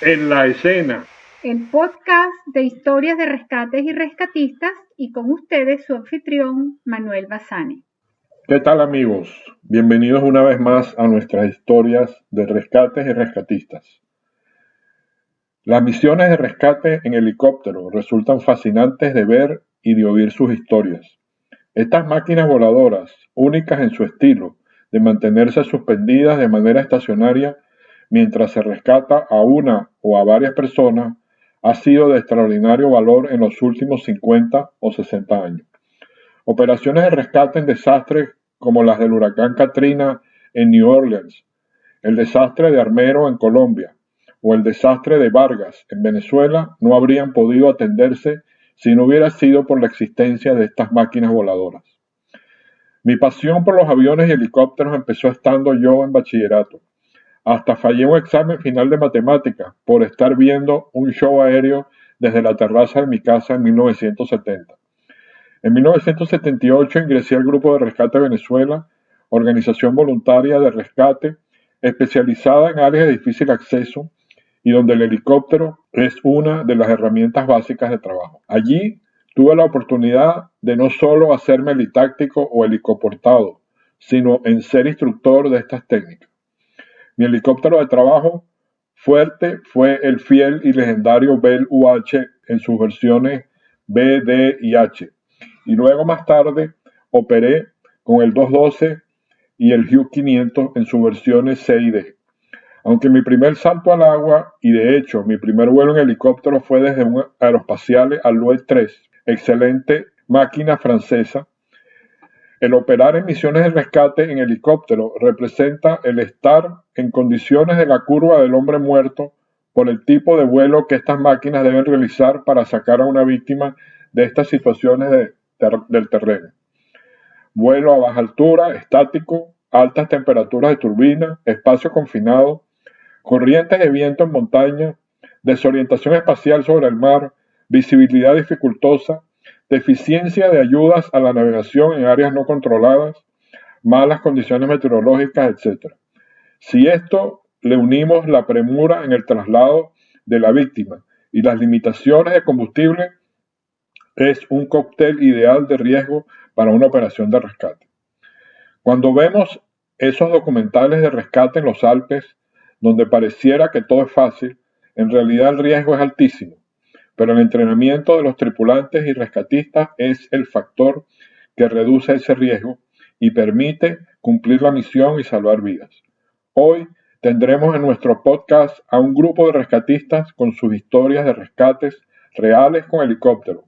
En la escena, el podcast de historias de rescates y rescatistas, y con ustedes su anfitrión Manuel Bassani. ¿Qué tal amigos? Bienvenidos una vez más a nuestras historias de rescates y rescatistas. Las misiones de rescate en helicóptero resultan fascinantes de ver y de oír sus historias. Estas máquinas voladoras, únicas en su estilo, de mantenerse suspendidas de manera estacionaria mientras se rescata a una o a varias personas, ha sido de extraordinario valor en los últimos 50 o 60 años. Operaciones de rescate en desastres como las del huracán Katrina en New Orleans, el desastre de Armero en Colombia o el desastre de Vargas en Venezuela no habrían podido atenderse si no hubiera sido por la existencia de estas máquinas voladoras. Mi pasión por los aviones y helicópteros empezó estando yo en bachillerato. Hasta fallé un examen final de matemáticas por estar viendo un show aéreo desde la terraza de mi casa en 1970. En 1978 ingresé al Grupo de Rescate Venezuela, organización voluntaria de rescate especializada en áreas de difícil acceso y donde el helicóptero es una de las herramientas básicas de trabajo. Allí tuve la oportunidad de no solo hacerme helitáctico o helicoportado, sino en ser instructor de estas técnicas. Mi helicóptero de trabajo fuerte fue el fiel y legendario Bell UH en sus versiones B, D y H. Y luego más tarde operé con el 212 y el Hugh 500 en sus versiones C y D. Aunque mi primer salto al agua, y de hecho mi primer vuelo en helicóptero fue desde un Aerospatiale Alouette 3, excelente máquina francesa, el operar en misiones de rescate en helicóptero representa el estar en condiciones de la curva del hombre muerto por el tipo de vuelo que estas máquinas deben realizar para sacar a una víctima de estas situaciones del terreno. Vuelo a baja altura, estático, altas temperaturas de turbina, espacio confinado, corrientes de viento en montaña, desorientación espacial sobre el mar, visibilidad dificultosa, deficiencia de ayudas a la navegación en áreas no controladas, malas condiciones meteorológicas, etc. Si esto le unimos la premura en el traslado de la víctima y las limitaciones de combustible, es un cóctel ideal de riesgo para una operación de rescate. Cuando vemos esos documentales de rescate en los Alpes, donde pareciera que todo es fácil, en realidad el riesgo es altísimo, pero el entrenamiento de los tripulantes y rescatistas es el factor que reduce ese riesgo y permite cumplir la misión y salvar vidas. Hoy tendremos en nuestro podcast a un grupo de rescatistas con sus historias de rescates reales con helicóptero.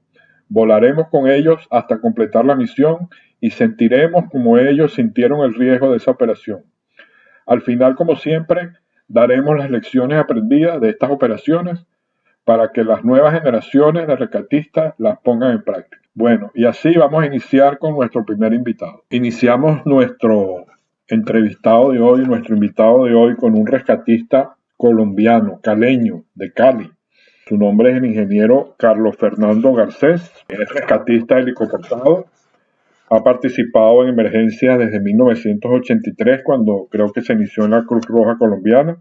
Volaremos con ellos hasta completar la misión y sentiremos como ellos sintieron el riesgo de esa operación. Al final, como siempre, daremos las lecciones aprendidas de estas operaciones para que las nuevas generaciones de rescatistas las pongan en práctica. Bueno, y así vamos a iniciar con nuestro primer invitado. Iniciamos nuestro invitado de hoy con un rescatista colombiano, caleño, de Cali. Su nombre es el ingeniero Carlos Fernando Garcés, es rescatista helicoportado. Ha participado en emergencias desde 1983, cuando creo que se inició en la Cruz Roja Colombiana,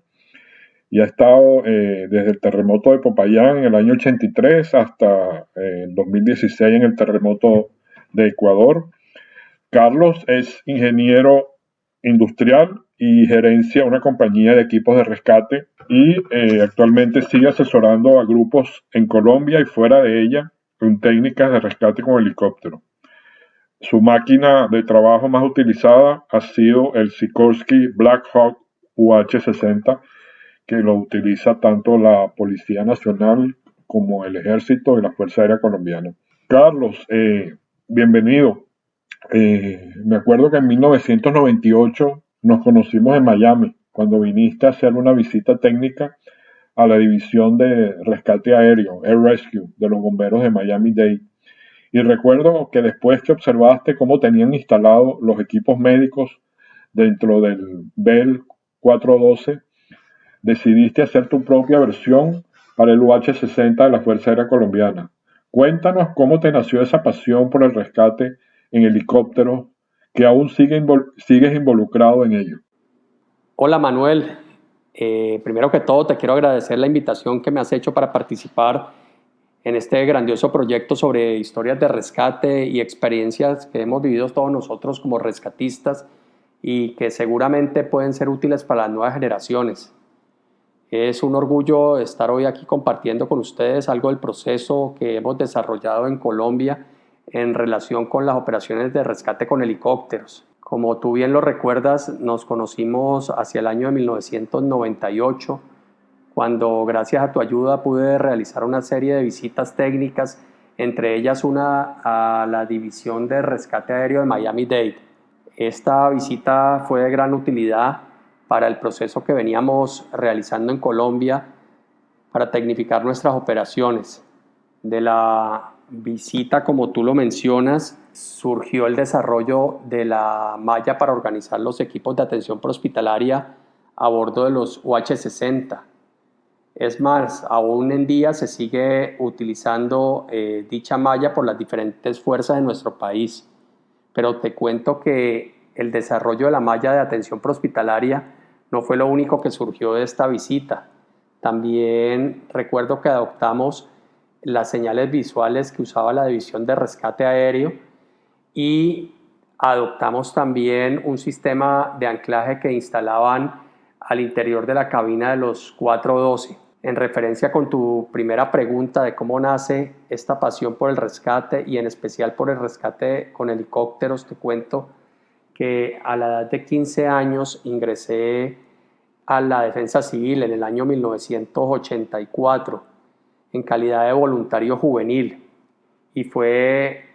y ha estado desde el terremoto de Popayán en el año 83 hasta el 2016 en el terremoto de Ecuador. Carlos es ingeniero industrial y gerencia una compañía de equipos de rescate y actualmente sigue asesorando a grupos en Colombia y fuera de ella con técnicas de rescate con helicóptero. Su máquina de trabajo más utilizada ha sido el Sikorsky Black Hawk UH-60, que lo utiliza tanto la Policía Nacional como el Ejército y la Fuerza Aérea Colombiana. Carlos, bienvenido. Me acuerdo que en 1998 nos conocimos en Miami, cuando viniste a hacer una visita técnica a la división de rescate aéreo, Air Rescue, de los bomberos de Miami-Dade. Y recuerdo que después que observaste cómo tenían instalados los equipos médicos dentro del Bell 412, decidiste hacer tu propia versión para el UH-60 de la Fuerza Aérea Colombiana. Cuéntanos cómo te nació esa pasión por el rescate en helicópteros, que aún sigues involucrado en ello. Hola Manuel, Primero que todo, te quiero agradecer la invitación que me has hecho para participar en este grandioso proyecto sobre historias de rescate y experiencias que hemos vivido todos nosotros como rescatistas y que seguramente pueden ser útiles para las nuevas generaciones. Es un orgullo estar hoy aquí compartiendo con ustedes algo del proceso que hemos desarrollado en Colombia en relación con las operaciones de rescate con helicópteros. Como tú bien lo recuerdas, nos conocimos hacia el año de 1998, cuando gracias a tu ayuda pude realizar una serie de visitas técnicas, entre ellas una a la División de Rescate Aéreo de Miami-Dade. Esta visita fue de gran utilidad para el proceso que veníamos realizando en Colombia para tecnificar nuestras operaciones. De la visita, como tú lo mencionas, surgió el desarrollo de la malla para organizar los equipos de atención prehospitalaria a bordo de los UH-60. Es más, aún en día se sigue utilizando dicha malla por las diferentes fuerzas de nuestro país. Pero te cuento que el desarrollo de la malla de atención prehospitalaria no fue lo único que surgió de esta visita. También recuerdo que adoptamos las señales visuales que usaba la División de Rescate Aéreo y adoptamos también un sistema de anclaje que instalaban al interior de la cabina de los 412. En referencia con tu primera pregunta de cómo nace esta pasión por el rescate y en especial por el rescate con helicópteros, te cuento que a la edad de 15 años ingresé a la Defensa Civil en el año 1984 en calidad de voluntario juvenil, y fue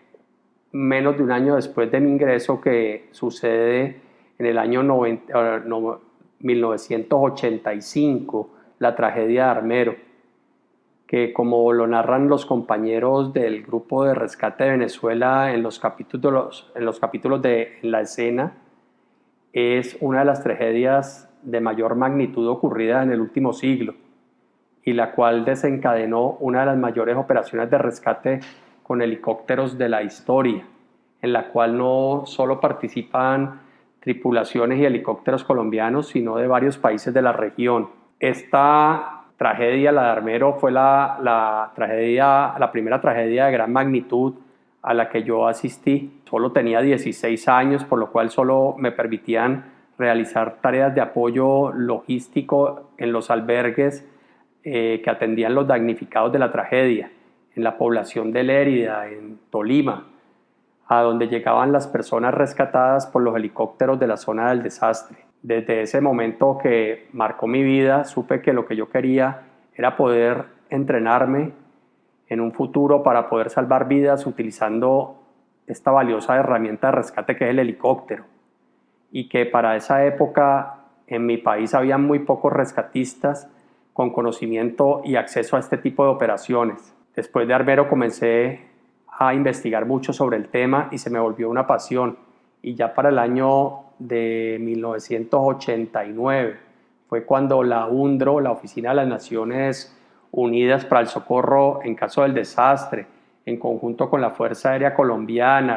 menos de un año después de mi ingreso que sucede en el año 1985 la tragedia de Armero, que como lo narran los compañeros del Grupo de Rescate de Venezuela en los capítulos de En la Escena, es una de las tragedias de mayor magnitud ocurrida en el último siglo y la cual desencadenó una de las mayores operaciones de rescate con helicópteros de la historia, en la cual no solo participan tripulaciones y helicópteros colombianos, sino de varios países de la región. Esta tragedia, la de Armero, fue la primera tragedia de gran magnitud a la que yo asistí. Solo tenía 16 años, por lo cual solo me permitían realizar tareas de apoyo logístico en los albergues que atendían los damnificados de la tragedia, en la población de Lérida, en Tolima, a donde llegaban las personas rescatadas por los helicópteros de la zona del desastre. Desde ese momento que marcó mi vida, supe que lo que yo quería era poder entrenarme en un futuro para poder salvar vidas utilizando esta valiosa herramienta de rescate que es el helicóptero, y que para esa época en mi país había muy pocos rescatistas con conocimiento y acceso a este tipo de operaciones. Después de Armero comencé a investigar mucho sobre el tema y se me volvió una pasión, y ya para el año de 1989 fue cuando la UNDRO, la Oficina de las Naciones Unidas para el Socorro en caso del desastre, en conjunto con la Fuerza Aérea Colombiana,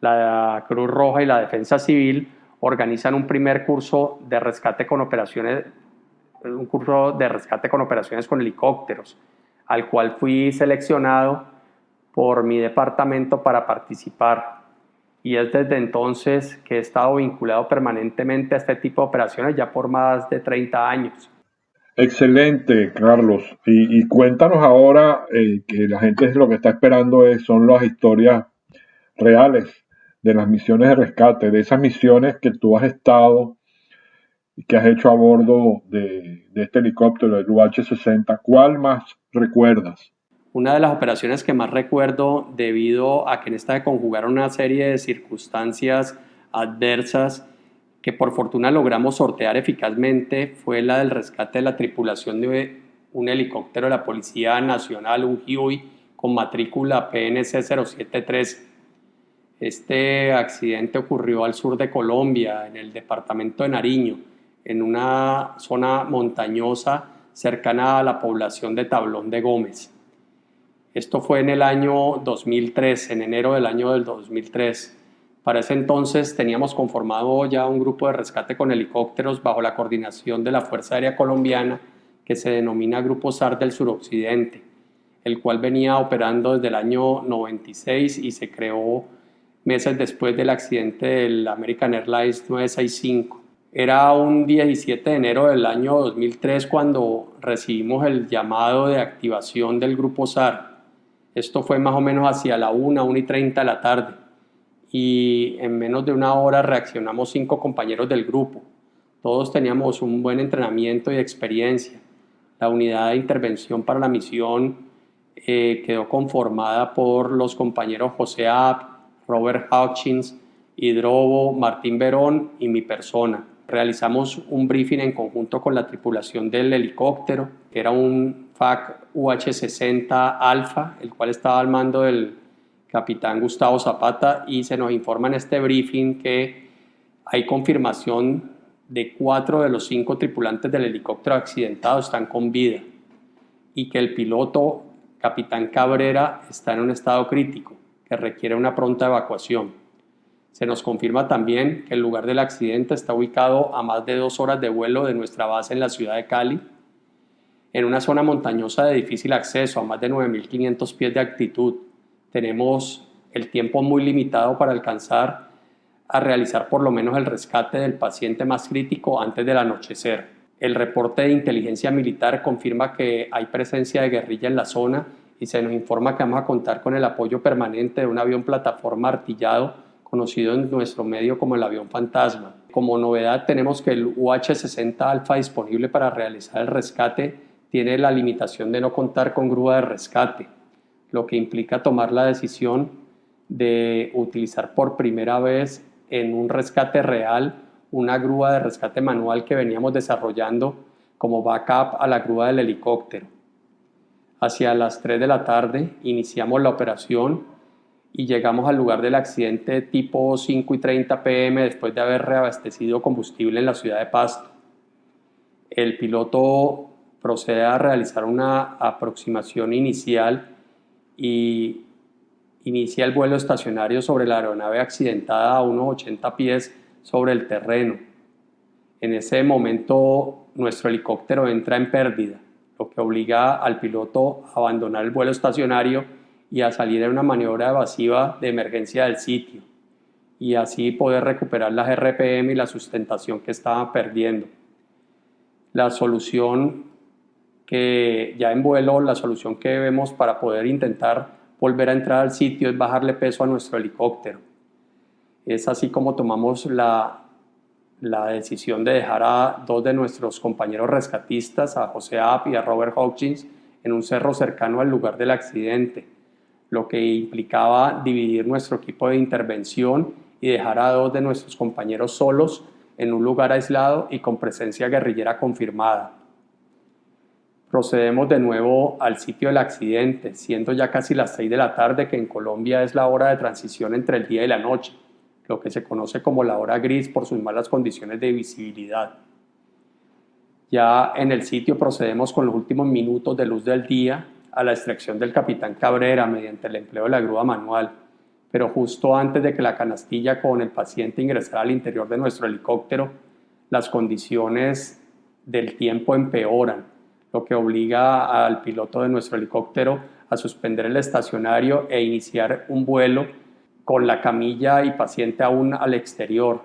la Cruz Roja y la Defensa Civil, organizan un primer curso de rescate con operaciones con helicópteros, al cual fui seleccionado por mi departamento para participar. Y es desde entonces que he estado vinculado permanentemente a este tipo de operaciones ya por más de 30 años. Excelente, Carlos. Y cuéntanos ahora, que la gente lo que está esperando son las historias reales de las misiones de rescate, de esas misiones que tú has estado y que has hecho a bordo de este helicóptero, el UH-60. ¿Cuál más recuerdas? Una de las operaciones que más recuerdo, debido a que en esta se conjugaron una serie de circunstancias adversas que por fortuna logramos sortear eficazmente, fue la del rescate de la tripulación de un helicóptero de la Policía Nacional, un Huey con matrícula PNC 0713. Este accidente ocurrió al sur de Colombia, en el departamento de Nariño, en una zona montañosa cercana a la población de Tablón de Gómez. Esto fue en el año 2003, en enero del año del 2003. Para ese entonces teníamos conformado ya un grupo de rescate con helicópteros bajo la coordinación de la Fuerza Aérea Colombiana, que se denomina Grupo SAR del Suroccidente, el cual venía operando desde el año 96 y se creó meses después del accidente del American Airlines 965. Era un 17 de enero del año 2003 cuando recibimos el llamado de activación del Grupo SAR. Esto fue más o menos hacia la 1:30 de la tarde y en menos de una hora reaccionamos 5 compañeros del grupo. Todos teníamos un buen entrenamiento y experiencia. La unidad de intervención para la misión quedó conformada por los compañeros José App, Robert Hutchins, Hidrobo, Martín Verón y mi persona. Realizamos un briefing en conjunto con la tripulación del helicóptero, que era un FAC UH-60 Alfa, el cual estaba al mando del capitán Gustavo Zapata, y se nos informa en este briefing que hay confirmación de 4 de los 5 tripulantes del helicóptero accidentado están con vida y que el piloto, capitán Cabrera, está en un estado crítico que requiere una pronta evacuación. Se nos confirma también que el lugar del accidente está ubicado a más de 2 horas de vuelo de nuestra base en la ciudad de Cali, en una zona montañosa de difícil acceso a más de 9.500 pies de altitud. Tenemos el tiempo muy limitado para alcanzar a realizar por lo menos el rescate del paciente más crítico antes del anochecer. El reporte de inteligencia militar confirma que hay presencia de guerrilla en la zona y se nos informa que vamos a contar con el apoyo permanente de un avión plataforma artillado conocido en nuestro medio como el avión fantasma. Como novedad tenemos que el UH-60 Alfa disponible para realizar el rescate tiene la limitación de no contar con grúa de rescate, lo que implica tomar la decisión de utilizar por primera vez en un rescate real una grúa de rescate manual que veníamos desarrollando como backup a la grúa del helicóptero. Hacia las 3 de la tarde iniciamos la operación y llegamos al lugar del accidente tipo 5:30 p.m. después de haber reabastecido combustible en la ciudad de Pasto. El piloto procede a realizar una aproximación inicial y inicia el vuelo estacionario sobre la aeronave accidentada a unos 80 pies sobre el terreno. En ese momento nuestro helicóptero entra en pérdida, lo que obliga al piloto a abandonar el vuelo estacionario y a salir en una maniobra evasiva de emergencia del sitio y así poder recuperar las RPM y la sustentación que estaba perdiendo. La solución que ya en vuelo, la solución que vemos para poder intentar volver a entrar al sitio es bajarle peso a nuestro helicóptero. Es así como tomamos la decisión de dejar a 2 de nuestros compañeros rescatistas, a José App y a Robert Hutchins, en un cerro cercano al lugar del accidente, lo que implicaba dividir nuestro equipo de intervención y dejar a 2 de nuestros compañeros solos en un lugar aislado y con presencia guerrillera confirmada. Procedemos de nuevo al sitio del accidente, siendo ya casi las 6 de la tarde, que en Colombia es la hora de transición entre el día y la noche, lo que se conoce como la hora gris por sus malas condiciones de visibilidad. Ya en el sitio procedemos con los últimos minutos de luz del día a la extracción del capitán Cabrera mediante el empleo de la grúa manual, pero justo antes de que la canastilla con el paciente ingresara al interior de nuestro helicóptero, las condiciones del tiempo empeoran, lo que obliga al piloto de nuestro helicóptero a suspender el estacionario e iniciar un vuelo con la camilla y paciente aún al exterior.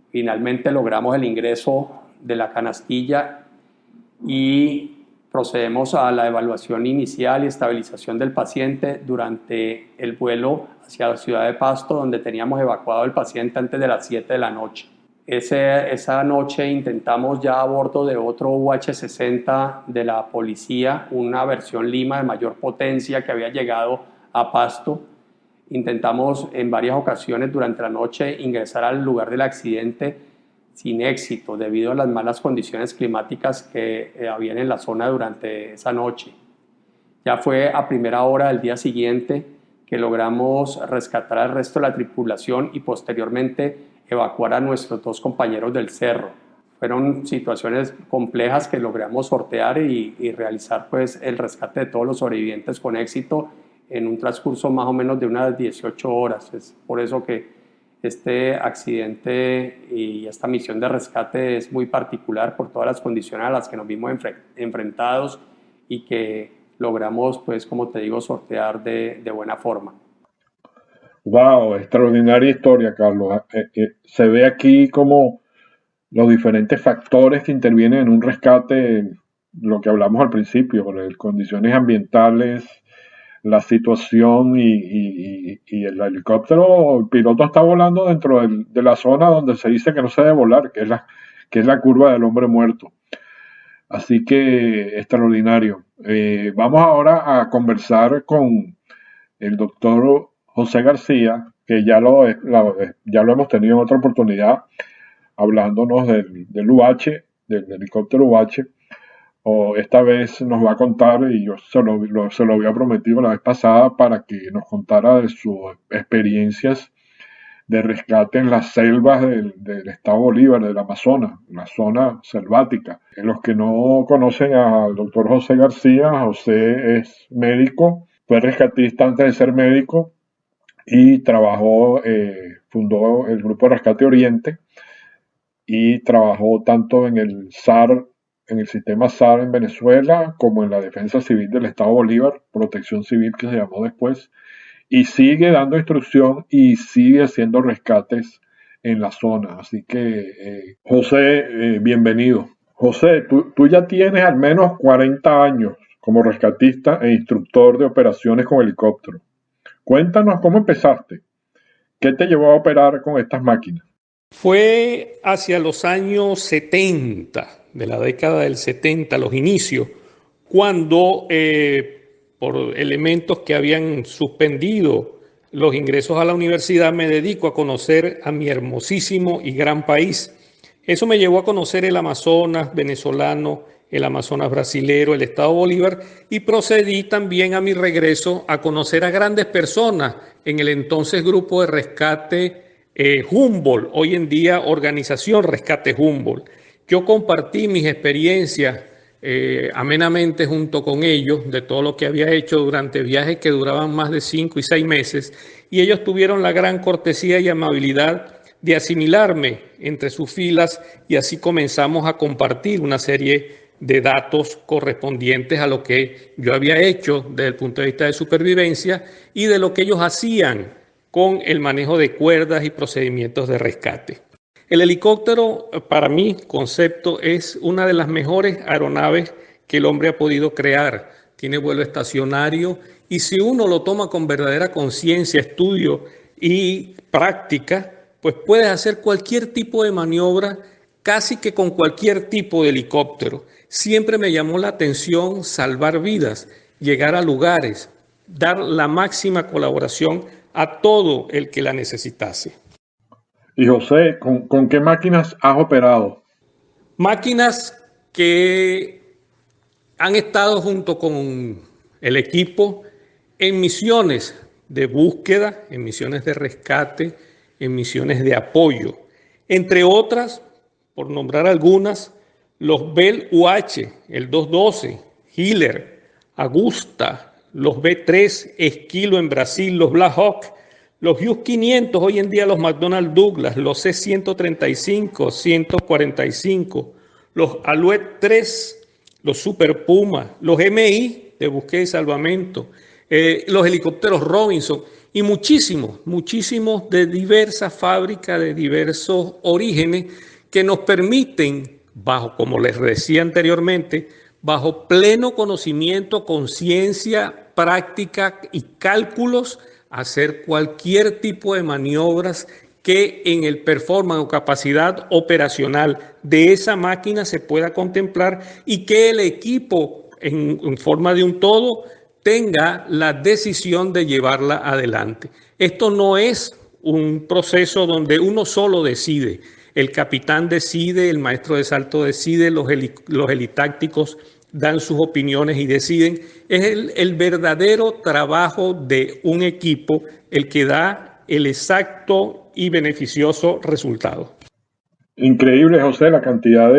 Finalmente logramos el ingreso de la canastilla y procedemos a la evaluación inicial y estabilización del paciente durante el vuelo hacia la ciudad de Pasto, donde teníamos evacuado el paciente antes de las 7 de la noche. Esa noche intentamos ya a bordo de otro UH-60 de la policía, una versión Lima de mayor potencia que había llegado a Pasto. Intentamos en varias ocasiones durante la noche ingresar al lugar del accidente sin éxito debido a las malas condiciones climáticas que habían en la zona durante esa noche. Ya fue a primera hora del día siguiente que logramos rescatar al resto de la tripulación y posteriormente evacuar a nuestros 2 compañeros del cerro. Fueron situaciones complejas que logramos sortear y realizar pues, el rescate de todos los sobrevivientes con éxito en un transcurso más o menos de unas 18 horas. Es por eso que Este accidente y esta misión de rescate es muy particular por todas las condiciones a las que nos vimos enfrentados y que logramos, pues, como te digo, sortear de buena forma. Wow, extraordinaria historia, Carlos. Se ve aquí como los diferentes factores que intervienen en un rescate, lo que hablamos al principio, las condiciones ambientales, la situación y el helicóptero, el piloto está volando dentro de la zona donde se dice que no se debe volar, que es la curva del hombre muerto. Así que extraordinario. Vamos ahora a conversar con el doctor José García, que ya lo hemos tenido en otra oportunidad, hablándonos del UH, del helicóptero UH. O esta vez nos va a contar, y yo se lo había prometido la vez pasada, para que nos contara de sus experiencias de rescate en las selvas del estado Bolívar, del Amazonas, la zona selvática. Los que no conocen al doctor José García, José es médico, fue rescatista antes de ser médico y fundó el Grupo de Rescate Oriente y trabajó tanto en el SAR, en el sistema SAR en Venezuela, como en la Defensa Civil del Estado Bolívar, Protección Civil que se llamó después, y sigue dando instrucción y sigue haciendo rescates en la zona. Así que, José, bienvenido. José, tú ya tienes al menos 40 años como rescatista e instructor de operaciones con helicóptero. Cuéntanos cómo empezaste. ¿Qué te llevó a operar con estas máquinas? Fue hacia los años 70, de la década del 70, los inicios, cuando por elementos que habían suspendido los ingresos a la universidad me dedico a conocer a mi hermosísimo y gran país. Eso me llevó a conocer el Amazonas venezolano, el Amazonas brasilero, el Estado Bolívar, y procedí también a mi regreso a conocer a grandes personas en el entonces grupo de rescate Humboldt, hoy en día Organización Rescate Humboldt. Yo compartí mis experiencias amenamente junto con ellos de todo lo que había hecho durante viajes que duraban más de 5 y 6 meses, y ellos tuvieron la gran cortesía y amabilidad de asimilarme entre sus filas, y así comenzamos a compartir una serie de datos correspondientes a lo que yo había hecho desde el punto de vista de supervivencia y de lo que ellos hacían con el manejo de cuerdas y procedimientos de rescate. El helicóptero, para mi concepto, es una de las mejores aeronaves que el hombre ha podido crear. Tiene vuelo estacionario y si uno lo toma con verdadera conciencia, estudio y práctica, pues puedes hacer cualquier tipo de maniobra, casi que con cualquier tipo de helicóptero. Siempre me llamó la atención salvar vidas, llegar a lugares, dar la máxima colaboración a todo el que la necesitase. Y José, ¿con qué máquinas has operado? Máquinas que han estado junto con el equipo en misiones de búsqueda, en misiones de rescate, en misiones de apoyo. Entre otras, por nombrar algunas, los Bell UH, el 212, Healer, Augusta, los B-3, Esquilo en Brasil, los Black Hawk, los Hughes 500, hoy en día los McDonnell Douglas, los C-135, 145, los Alouette 3, los Super Puma, los MI de búsqueda y salvamento, los helicópteros Robinson y muchísimos de diversas fábricas, de diversos orígenes que nos permiten, bajo, como les decía anteriormente, bajo pleno conocimiento, conciencia, práctica y cálculos, hacer cualquier tipo de maniobras que en el performance o capacidad operacional de esa máquina se pueda contemplar y que el equipo en forma de un todo tenga la decisión de llevarla adelante. Esto no es un proceso donde uno solo decide. El capitán decide, el maestro de salto decide, los helitácticos dan sus opiniones y deciden. Es el verdadero trabajo de un equipo el que da el exacto y beneficioso resultado. Increíble, José, la cantidad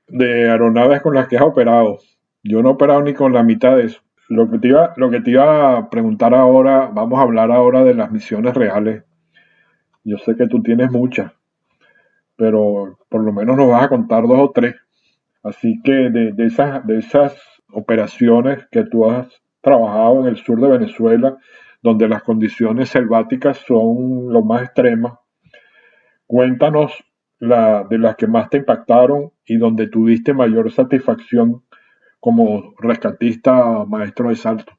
de aeronaves con las que has operado. Yo no he operado ni con la mitad de eso. Lo que te iba a preguntar ahora, vamos a hablar ahora de las misiones reales Yo sé que tú tienes muchas, pero por lo menos nos vas a contar dos o tres. Así que de esas operaciones que tú has trabajado en el sur de Venezuela, donde las condiciones selváticas son lo más extremas, cuéntanos de las que más te impactaron y donde tuviste mayor satisfacción como rescatista maestro de salto.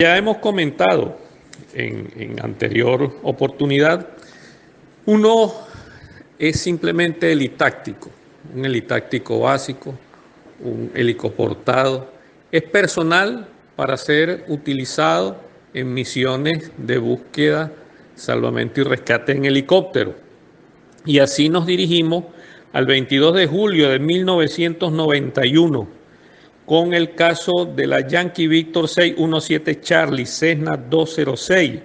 Ya hemos comentado en anterior oportunidad, uno es simplemente helitáctico, un helitáctico básico, un helicoportado. Es personal para ser utilizado en misiones de búsqueda, salvamento y rescate en helicóptero. Y así nos dirigimos al 22 de julio de 1991 con el caso de la Yankee Victor 617 Charlie Cessna 206,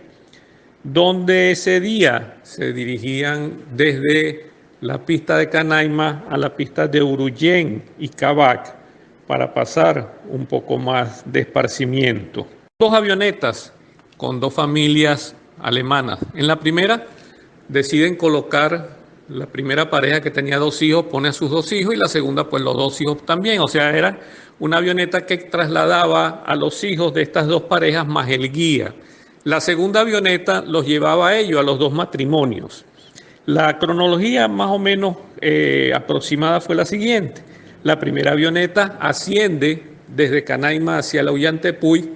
donde ese día se dirigían desde la pista de Canaima a la pista de Urullén y Kavak para pasar un poco más de esparcimiento. Dos avionetas con dos familias alemanas. En la primera deciden colocar la primera pareja que tenía dos hijos, pone a sus dos hijos y la segunda pues los dos hijos también. O sea, era una avioneta que trasladaba a los hijos de estas dos parejas más el guía. La segunda avioneta los llevaba a ellos, a los dos matrimonios. La cronología más o menos aproximada fue la siguiente. La primera avioneta asciende desde Canaima hacia la Ollantaypuy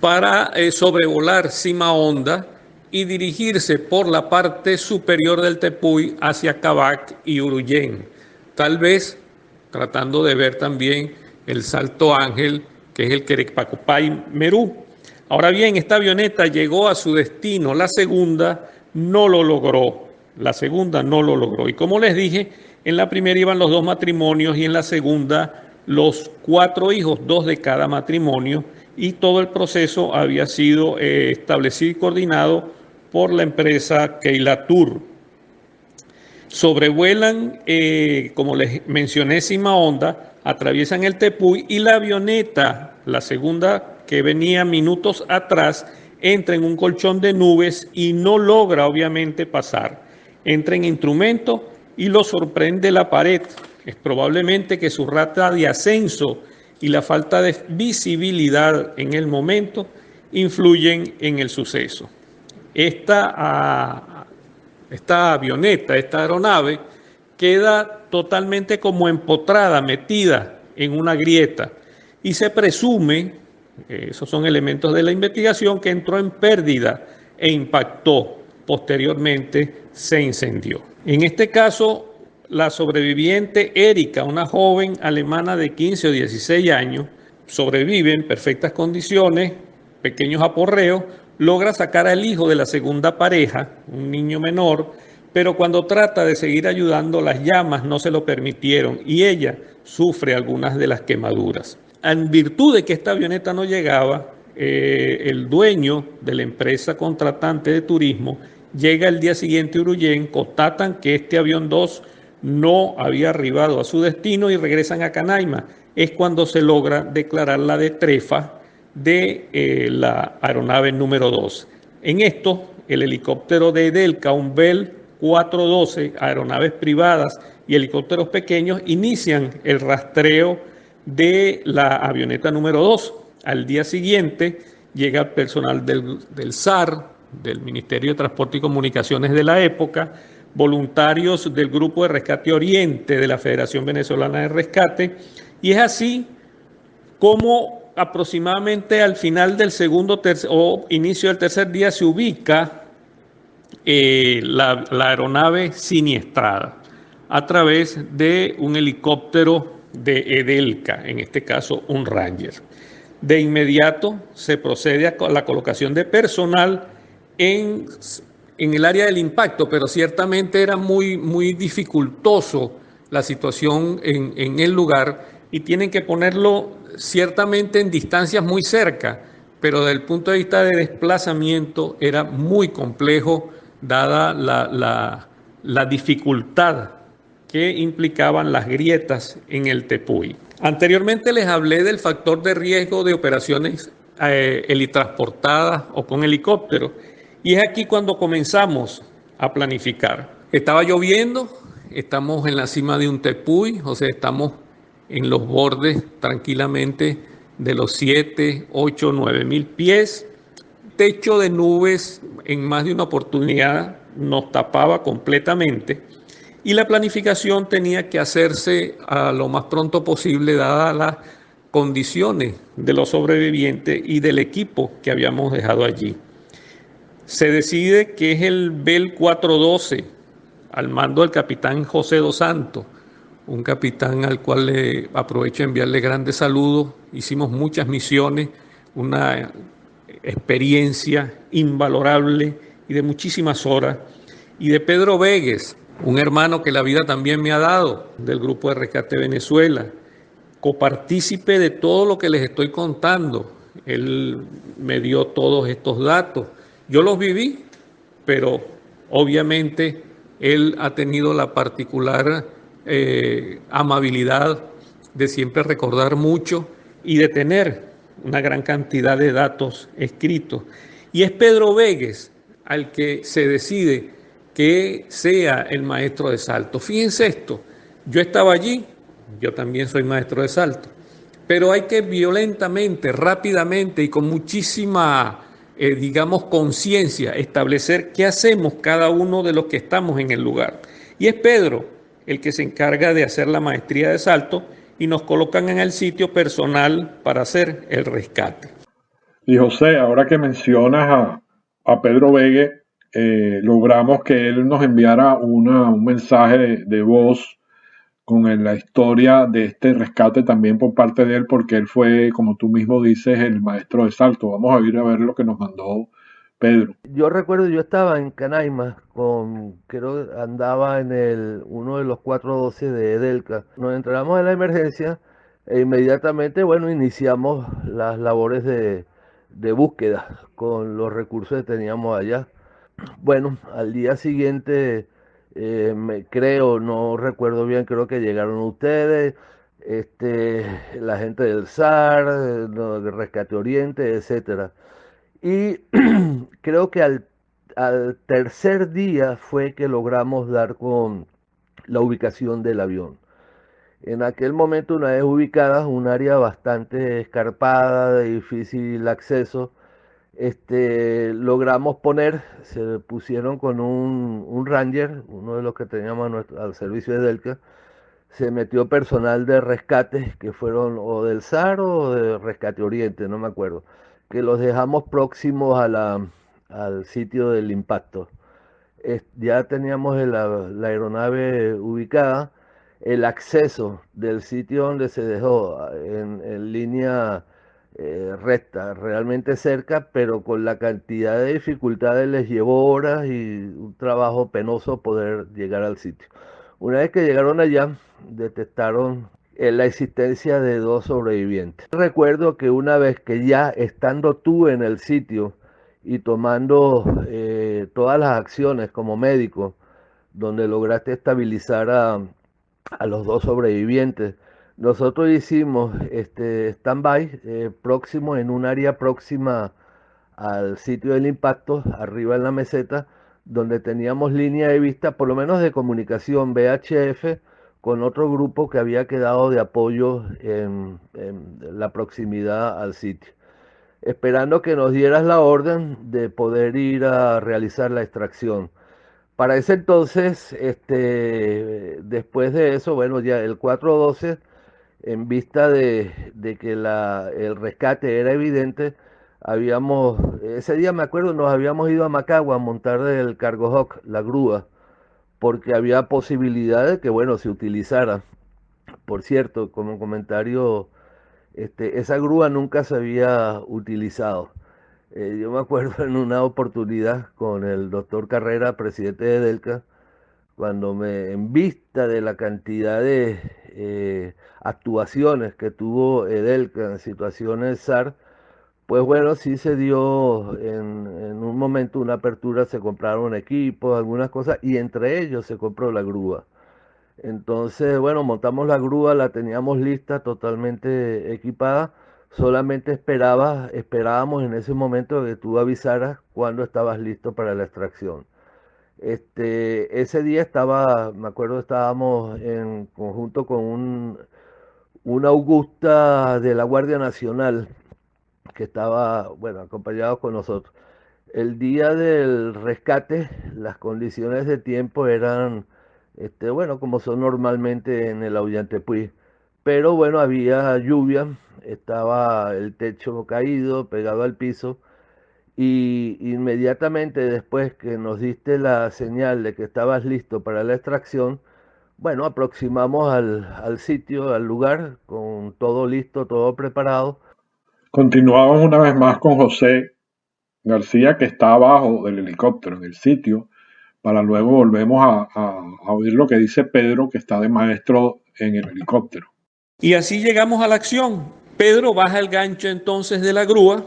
para sobrevolar Cima Honda y dirigirse por la parte superior del Tepuy hacia Kavak y Urullén, tal vez tratando de ver también el Salto Ángel, que es el Querecpacopay Merú. Ahora bien, esta avioneta llegó a su destino, la segunda no lo logró, y como les dije, en la primera iban los dos matrimonios y en la segunda los 4 hijos, 2 de cada matrimonio, y todo el proceso había sido establecido y coordinado por la empresa Keila Tour. Sobrevuelan, como les mencioné, Cima Honda, atraviesan el Tepuy y la avioneta, la segunda que venía minutos atrás, entra en un colchón de nubes y no logra obviamente pasar. Entra en instrumento y lo sorprende la pared. Es probablemente que su rata de ascenso y la falta de visibilidad en el momento influyen en el suceso. Esta avioneta, esta aeronave, queda totalmente como empotrada, metida en una grieta y se presume, esos son elementos de la investigación, que entró en pérdida e impactó. Posteriormente se incendió. En este caso, la sobreviviente Erika, una joven alemana de 15 o 16 años, sobrevive en perfectas condiciones, pequeños aporreos, logra sacar al hijo de la segunda pareja, un niño menor, pero cuando trata de seguir ayudando, las llamas no se lo permitieron y ella sufre algunas de las quemaduras. En virtud de que esta avioneta no llegaba, el dueño de la empresa contratante de turismo llega el día siguiente a Urullén, constatan que este avión 2 no había arribado a su destino y regresan a Canaima. Es cuando se logra declarar la de trefa de la aeronave número 2. En esto, el helicóptero de Edelca, un Bell 412, aeronaves privadas y helicópteros pequeños, inician el rastreo de la avioneta número 2. Al día siguiente llega personal del SAR, del Ministerio de Transporte y Comunicaciones de la época, voluntarios del Grupo de Rescate Oriente de la Federación Venezolana de Rescate, y es así como aproximadamente al final del segundo o inicio del tercer día se ubica la aeronave siniestrada a través de un helicóptero de Edelca, en este caso un Ranger. De inmediato se procede a la colocación de personal en el área del impacto, pero ciertamente era muy dificultoso la situación en el lugar y tienen que ponerlo ciertamente en distancias muy cerca, pero desde el punto de vista de desplazamiento era muy complejo dada la dificultad que implicaban las grietas en el Tepuy. Anteriormente les hablé del factor de riesgo de operaciones helitransportadas o con helicóptero, y es aquí cuando comenzamos a planificar. Estaba lloviendo, estamos en la cima de un tepuy, o sea, estamos en los bordes tranquilamente de los 7, 8, 9 mil pies. Techo de nubes en más de una oportunidad nos tapaba completamente y la planificación tenía que hacerse a lo más pronto posible dadas las condiciones de los sobrevivientes y del equipo que habíamos dejado allí. Se decide que es el Bell 412 al mando del capitán José Dos Santos, un capitán al cual le aprovecho a enviarle grandes saludos. Hicimos muchas misiones, una experiencia invalorable y de muchísimas horas. Y de Pedro Vegues, un hermano que la vida también me ha dado, del Grupo de Rescate Venezuela, copartícipe de todo lo que les estoy contando. Él me dio todos estos datos. Yo los viví, pero obviamente él ha tenido la particular amabilidad de siempre recordar mucho y de tener una gran cantidad de datos escritos. Y es Pedro Vegues al que se decide que sea el maestro de salto. Fíjense esto, yo estaba allí, yo también soy maestro de salto, pero hay que violentamente, rápidamente y con muchísima, digamos, conciencia establecer qué hacemos cada uno de los que estamos en el lugar. Y es Pedro el que se encarga de hacer la maestría de salto y nos colocan en el sitio personal para hacer el rescate. Y José, ahora que mencionas a Pedro Vegue, logramos que él nos enviara un mensaje de voz con la historia de este rescate también por parte de él, porque él fue, como tú mismo dices, el maestro de salto. Vamos a ir a ver lo que nos mandó Pedro. Yo recuerdo, yo estaba en Canaima, creo que andaba en uno de los 412 de Edelca. Nos enteramos de la emergencia e inmediatamente, bueno, iniciamos las labores de búsqueda con los recursos que teníamos allá. Bueno, al día siguiente, no recuerdo bien, creo que llegaron ustedes, la gente del SAR, del Rescate Oriente, etcétera. Y creo que al tercer día fue que logramos dar con la ubicación del avión. En aquel momento, una vez ubicada, un área bastante escarpada, de difícil acceso, logramos se pusieron con un Ranger, uno de los que teníamos al servicio de Delca, se metió personal de rescate, que fueron o del SAR o de Rescate Oriente, no me acuerdo, que los dejamos próximos al sitio del impacto. Ya teníamos la aeronave ubicada, el acceso del sitio donde se dejó en línea recta, realmente cerca, pero con la cantidad de dificultades les llevó horas y un trabajo penoso poder llegar al sitio. Una vez que llegaron allá, detectaron la existencia de 2 sobrevivientes. Recuerdo que una vez que ya estando tú en el sitio y tomando todas las acciones como médico, donde lograste estabilizar a los 2 sobrevivientes, nosotros hicimos stand-by próximo en un área próxima al sitio del impacto, arriba en la meseta, donde teníamos línea de vista, por lo menos de comunicación VHF, con otro grupo que había quedado de apoyo en la proximidad al sitio, esperando que nos dieras la orden de poder ir a realizar la extracción. Para ese entonces, después de eso, bueno, ya el 412, en vista de que el rescate era evidente, ese día me acuerdo, nos habíamos ido a Macagua a montar el Cargo Hawk, la grúa, porque había posibilidad de que, bueno, se utilizara. Por cierto, como comentario, esa grúa nunca se había utilizado. Yo me acuerdo en una oportunidad con el doctor Carrera, presidente de Delca, cuando en vista de la cantidad de actuaciones que tuvo Edelca en situaciones SAR, pues bueno, sí se dio en un momento una apertura, se compraron equipos, algunas cosas, y entre ellos se compró la grúa. Entonces, bueno, montamos la grúa, la teníamos lista, totalmente equipada, solamente esperábamos en ese momento que tú avisaras cuando estabas listo para la extracción. Ese día me acuerdo, estábamos en conjunto con una Augusta de la Guardia Nacional que estaba, bueno, acompañado con nosotros. El día del rescate, las condiciones de tiempo eran, bueno, como son normalmente en el Ollantaytambo, pero bueno, había lluvia, estaba el techo caído, pegado al piso, y inmediatamente después que nos diste la señal de que estabas listo para la extracción, bueno, aproximamos al sitio, al lugar, con todo listo, todo preparado. Continuamos una vez más con José García, que está abajo del helicóptero en el sitio, para luego volvemos a oír lo que dice Pedro, que está de maestro en el helicóptero. Y así llegamos a la acción. Pedro baja el gancho entonces de la grúa,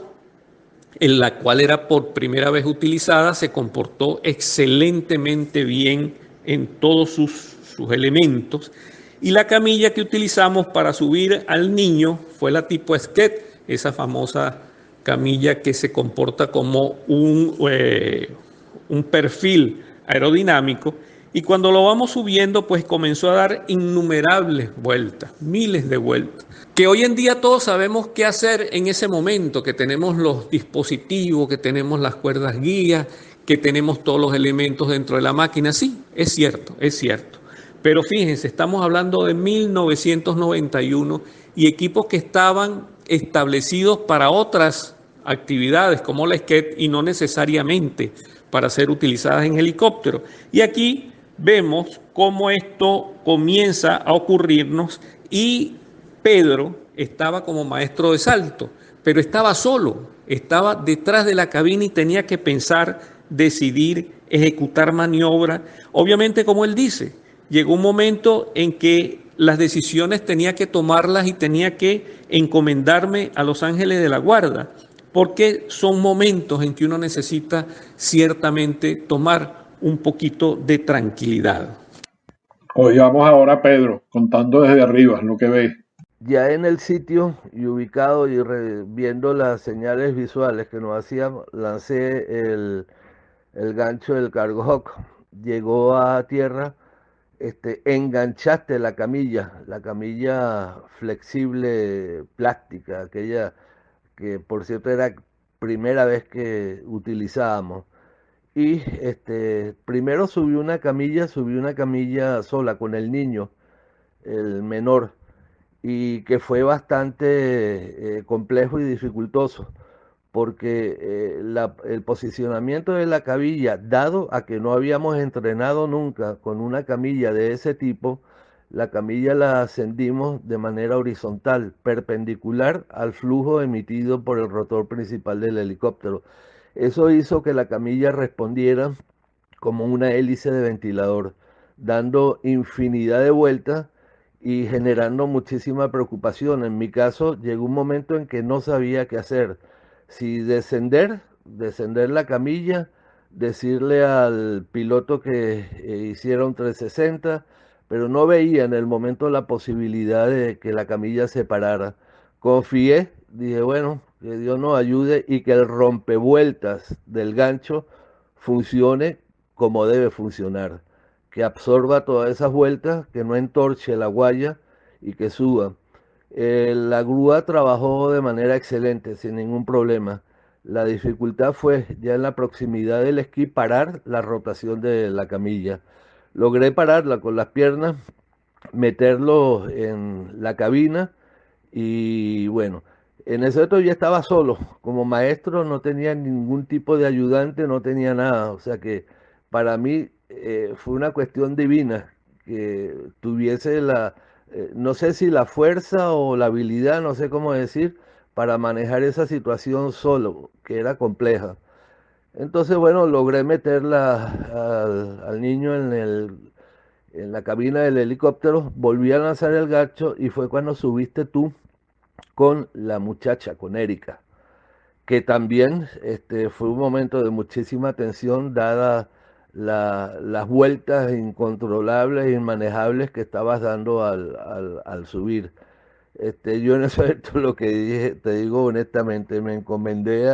en la cual era por primera vez utilizada, se comportó excelentemente bien en todos sus elementos. Y la camilla que utilizamos para subir al niño fue la tipo Sked, esa famosa camilla que se comporta como un perfil aerodinámico. Y cuando lo vamos subiendo, pues comenzó a dar innumerables vueltas, miles de vueltas, que hoy en día todos sabemos qué hacer en ese momento, que tenemos los dispositivos, que tenemos las cuerdas guías, que tenemos todos los elementos dentro de la máquina. Sí, es cierto, es cierto. Pero fíjense, estamos hablando de 1991 y equipos que estaban establecidos para otras actividades como la SKET y no necesariamente para ser utilizadas en helicóptero. Y aquí vemos cómo esto comienza a ocurrirnos y Pedro estaba como maestro de salto, pero estaba solo, estaba detrás de la cabina y tenía que pensar, decidir, ejecutar maniobra. Obviamente, como él dice, llegó un momento en que las decisiones tenía que tomarlas y tenía que encomendarme a los ángeles de la guarda, porque son momentos en que uno necesita ciertamente tomar un poquito de tranquilidad. Oigamos ahora a Pedro contando desde arriba lo que ve. Ya en el sitio y ubicado y viendo las señales visuales que nos hacían, lancé el gancho del Cargo Hawk. Llegó a tierra, enganchaste la camilla flexible plástica, aquella que por cierto era primera vez que utilizábamos. Y primero subí una camilla sola con el niño, el menor, y que fue bastante complejo y dificultoso, porque el posicionamiento de la camilla, dado a que no habíamos entrenado nunca con una camilla de ese tipo, la camilla la ascendimos de manera horizontal, perpendicular al flujo emitido por el rotor principal del helicóptero. Eso hizo que la camilla respondiera como una hélice de ventilador, dando infinidad de vueltas y generando muchísima preocupación. En mi caso, llegó un momento en que no sabía qué hacer. Si descender la camilla, decirle al piloto que hiciera un 360, pero no veía en el momento la posibilidad de que la camilla se parara. Confié, dije, bueno, que Dios nos ayude y que el rompevueltas del gancho funcione como debe funcionar, que absorba todas esas vueltas, que no entorche la guaya y que suba. La grúa trabajó de manera excelente, sin ningún problema. La dificultad fue ya en la proximidad del esquí parar la rotación de la camilla. Logré pararla con las piernas, meterlo en la cabina y bueno, en ese momento ya estaba solo. Como maestro no tenía ningún tipo de ayudante, no tenía nada. O sea que para mí fue una cuestión divina que tuviese no sé si la fuerza o la habilidad, no sé cómo decir, para manejar esa situación solo, que era compleja. Entonces, bueno, logré meterla al niño en la cabina del helicóptero, volví a lanzar el gancho y fue cuando subiste tú con la muchacha, con Erika, que también fue un momento de muchísima tensión dada las vueltas incontrolables e inmanejables que estabas dando al subir. Yo en ese momento lo que dije, te digo honestamente, me encomendé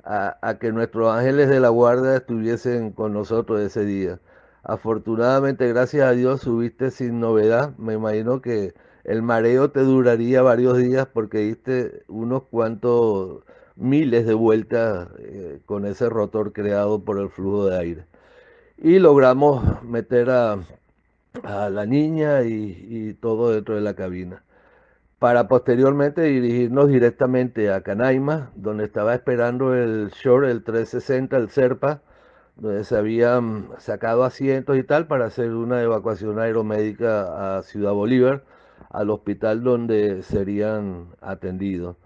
a que nuestros ángeles de la guardia estuviesen con nosotros ese día. Afortunadamente, gracias a Dios, subiste sin novedad. Me imagino que el mareo te duraría varios días porque diste unos cuantos miles de vueltas con ese rotor creado por el flujo de aire. Y logramos meter a la niña y todo dentro de la cabina, para posteriormente dirigirnos directamente a Canaima, donde estaba esperando el Shore, el 360, el Serpa, donde se habían sacado asientos y tal para hacer una evacuación aeromédica a Ciudad Bolívar, al hospital donde serían atendidos.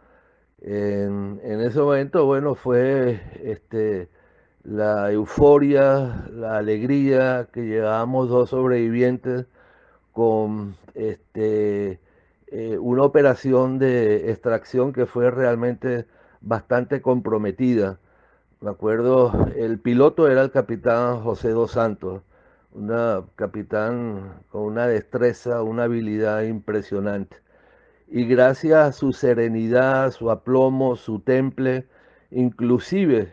En ese momento, bueno, fue la euforia, la alegría que llevábamos dos sobrevivientes con una operación de extracción que fue realmente bastante comprometida. Me acuerdo, el piloto era el capitán José dos Santos, un capitán con una destreza, una habilidad impresionante. Y gracias a su serenidad, su aplomo, su temple, inclusive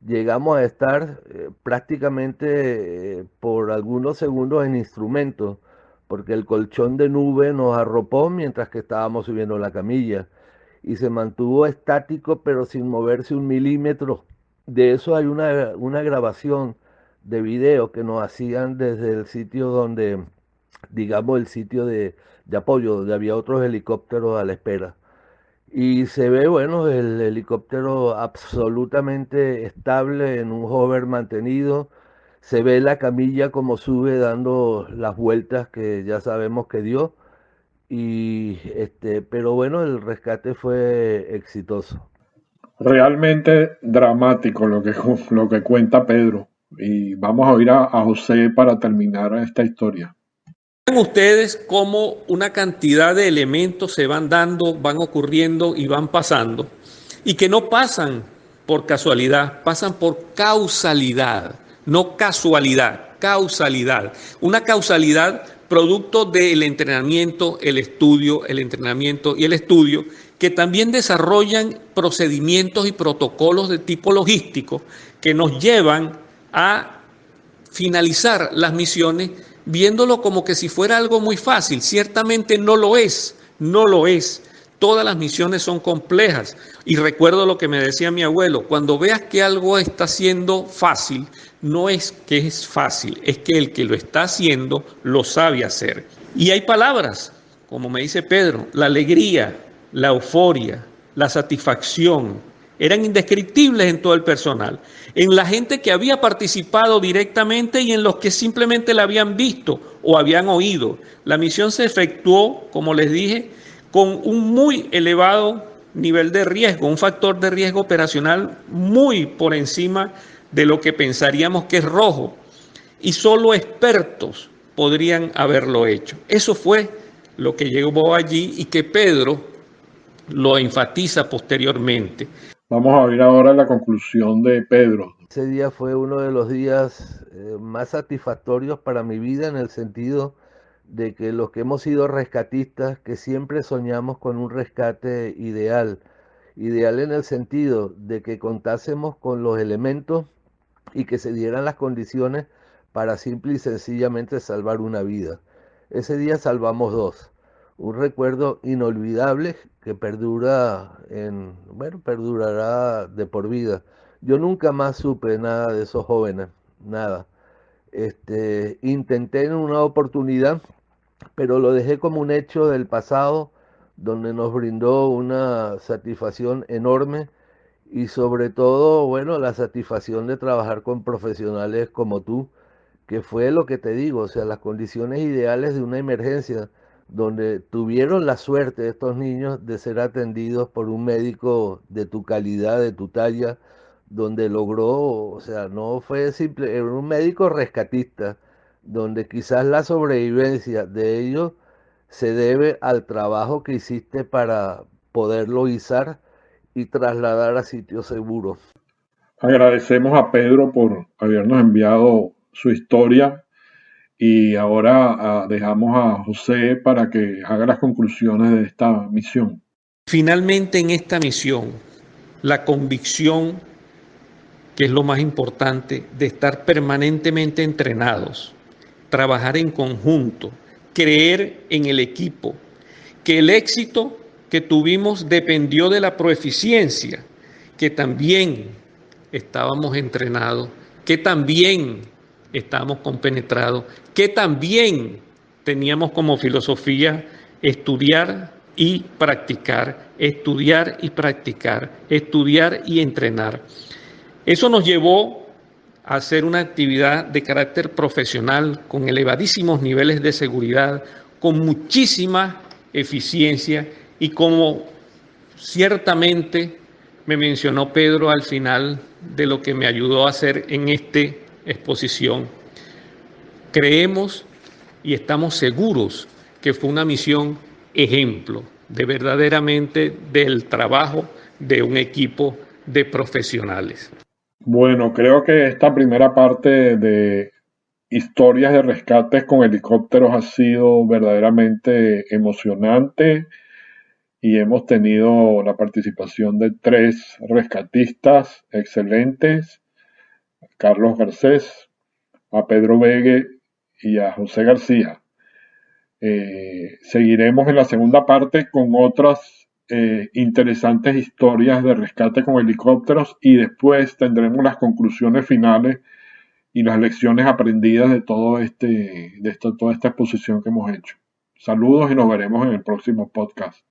llegamos a estar prácticamente por algunos segundos en instrumentos, porque el colchón de nube nos arropó mientras que estábamos subiendo la camilla y se mantuvo estático pero sin moverse un milímetro. De eso hay una grabación de video que nos hacían desde el sitio donde, digamos, el sitio de apoyo, donde había otros helicópteros a la espera. Y se ve, bueno, el helicóptero absolutamente estable en un hover mantenido. Se ve la camilla como sube dando las vueltas que ya sabemos que dio. Pero bueno, el rescate fue exitoso. Realmente dramático lo que cuenta Pedro. Y vamos a oír a José para terminar esta historia. Vean ustedes cómo una cantidad de elementos se van dando, van ocurriendo y van pasando, y que no pasan por casualidad, pasan por causalidad, no casualidad, causalidad. Una causalidad producto del entrenamiento, el estudio, el entrenamiento y el estudio, que también desarrollan procedimientos y protocolos de tipo logístico que nos llevan a finalizar las misiones viéndolo como que si fuera algo muy fácil. Ciertamente no lo es, no lo es. Todas las misiones son complejas. Y recuerdo lo que me decía mi abuelo, cuando veas que algo está siendo fácil, no es que es fácil, es que el que lo está haciendo lo sabe hacer. Y hay palabras, como me dice Pedro, la alegría, la euforia, la satisfacción, eran indescriptibles en todo el personal, en la gente que había participado directamente y en los que simplemente la habían visto o habían oído. La misión se efectuó, como les dije, con un muy elevado nivel de riesgo, un factor de riesgo operacional muy por encima de lo que pensaríamos que es rojo, y solo expertos podrían haberlo hecho. Eso fue lo que llegó allí y que Pedro lo enfatiza posteriormente. Vamos a oír ahora la conclusión de Pedro. Ese día fue uno de los días más satisfactorios para mi vida, en el sentido de que los que hemos sido rescatistas, que siempre soñamos con un rescate ideal en el sentido de que contásemos con los elementos y que se dieran las condiciones para simple y sencillamente salvar una vida. Ese día salvamos dos. Un recuerdo inolvidable que perdurará de por vida. Yo nunca más supe nada de esos jóvenes, nada. Intenté en una oportunidad, pero lo dejé como un hecho del pasado, donde nos brindó una satisfacción enorme y sobre todo, bueno, la satisfacción de trabajar con profesionales como tú, que fue lo que te digo, o sea, las condiciones ideales de una emergencia, donde tuvieron la suerte estos niños de ser atendidos por un médico de tu calidad, de tu talla, donde logró, o sea, no fue simple, era un médico rescatista, donde quizás la sobrevivencia de ellos se debe al trabajo que hiciste para poderlo izar y trasladar a sitios seguros. Agradecemos a Pedro por habernos enviado su historia y ahora dejamos a José para que haga las conclusiones de esta misión. Finalmente, en esta misión, la convicción, que es lo más importante, de estar permanentemente entrenados, trabajar en conjunto, creer en el equipo, que el éxito que tuvimos dependió de la proeficiencia, que también estábamos entrenados, que también estábamos compenetrados, que también teníamos como filosofía estudiar y practicar, estudiar y practicar, estudiar y entrenar. Eso nos llevó a hacer una actividad de carácter profesional con elevadísimos niveles de seguridad, con muchísima eficiencia y como ciertamente me mencionó Pedro al final de lo que me ayudó a hacer en esta exposición. Creemos y estamos seguros que fue una misión ejemplo de verdaderamente del trabajo de un equipo de profesionales. Bueno, creo que esta primera parte de historias de rescates con helicópteros ha sido verdaderamente emocionante y hemos tenido la participación de 3 rescatistas excelentes, Carlos Garcés, a Pedro Vegue y a José García. Seguiremos en la segunda parte con otras interesantes historias de rescate con helicópteros y después tendremos las conclusiones finales y las lecciones aprendidas de toda esta exposición que hemos hecho. Saludos y nos veremos en el próximo podcast.